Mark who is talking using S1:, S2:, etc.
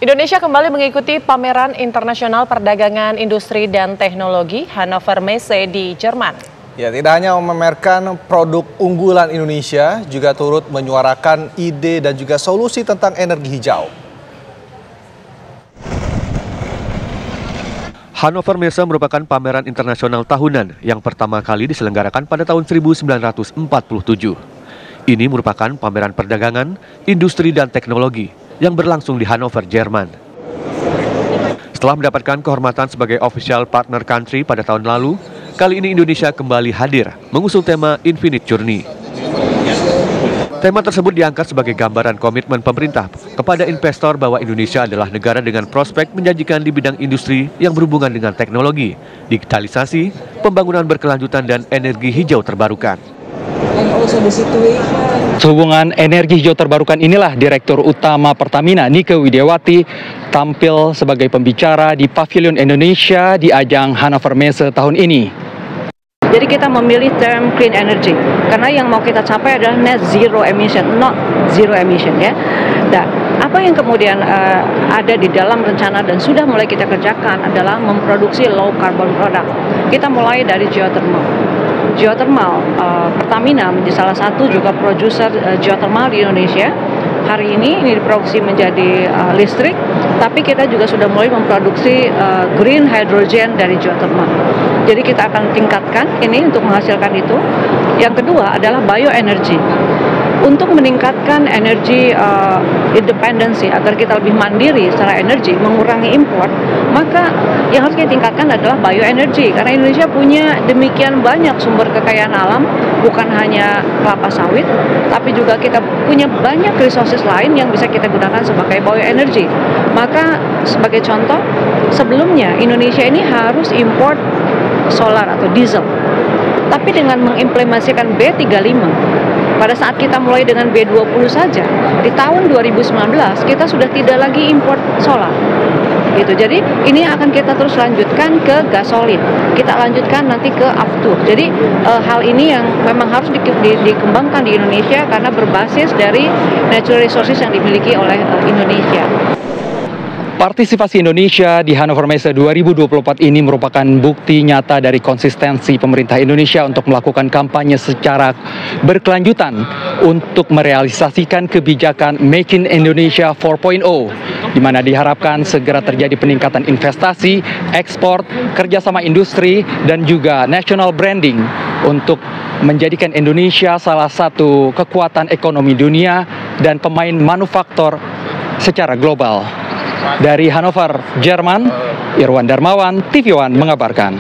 S1: Indonesia kembali mengikuti pameran internasional perdagangan industri dan teknologi Hannover Messe di Jerman.
S2: Ya, tidak hanya memamerkan produk unggulan Indonesia, juga turut menyuarakan ide dan juga solusi tentang energi hijau.
S3: Hannover Messe merupakan pameran internasional tahunan yang pertama kali diselenggarakan pada tahun 1947. Ini merupakan pameran perdagangan, industri dan teknologi yang berlangsung di Hannover, Jerman. Setelah mendapatkan kehormatan sebagai official partner country pada tahun lalu, kali ini Indonesia kembali hadir mengusung tema Infinite Journey. Tema tersebut diangkat sebagai gambaran komitmen pemerintah kepada investor bahwa Indonesia adalah negara dengan prospek menjanjikan di bidang industri yang berhubungan dengan teknologi, digitalisasi, pembangunan berkelanjutan dan energi hijau terbarukan.
S4: Sehubungan energi hijau terbarukan inilah Direktur Utama Pertamina Nike Widiawati tampil sebagai pembicara di Pavilion Indonesia di ajang Hannover Messe tahun ini.
S5: Jadi kita memilih term clean energy karena yang mau kita capai adalah net zero emission, not zero emission ya. Nah, apa yang kemudian ada di dalam rencana dan sudah mulai kita kerjakan adalah memproduksi low carbon product. Kita mulai dari geothermal. Geothermal, Pertamina menjadi salah satu juga produser geothermal di Indonesia. Hari ini diproduksi menjadi listrik, tapi kita juga sudah mulai memproduksi green hydrogen dari geothermal. Jadi kita akan tingkatkan ini untuk menghasilkan itu. Yang kedua adalah bioenergi. Untuk meningkatkan energi independensi agar kita lebih mandiri secara energi, mengurangi impor, maka yang harus kita tingkatkan adalah bioenergi. Karena Indonesia punya demikian banyak sumber kekayaan alam, bukan hanya kelapa sawit, tapi juga kita punya banyak resources lain yang bisa kita gunakan sebagai bioenergi. Maka sebagai contoh, sebelumnya Indonesia ini harus import solar atau diesel. Tapi dengan mengimplementasikan B35, pada saat kita mulai dengan B20 saja, di tahun 2019 kita sudah tidak lagi import solar. Gitu. Jadi ini akan kita terus lanjutkan ke gasolin. Kita lanjutkan nanti ke aftur. Jadi hal ini yang memang harus dikembangkan di Indonesia karena berbasis dari natural resources yang dimiliki oleh Indonesia.
S4: Partisipasi Indonesia di Hannover Messe 2024 ini merupakan bukti nyata dari konsistensi pemerintah Indonesia untuk melakukan kampanye secara berkelanjutan untuk merealisasikan kebijakan Make in Indonesia 4.0, di mana diharapkan segera terjadi peningkatan investasi, ekspor, kerjasama industri, dan juga national branding untuk menjadikan Indonesia salah satu kekuatan ekonomi dunia dan pemain manufaktur secara global. Dari Hannover, Jerman, Irwan Darmawan, TV One mengabarkan.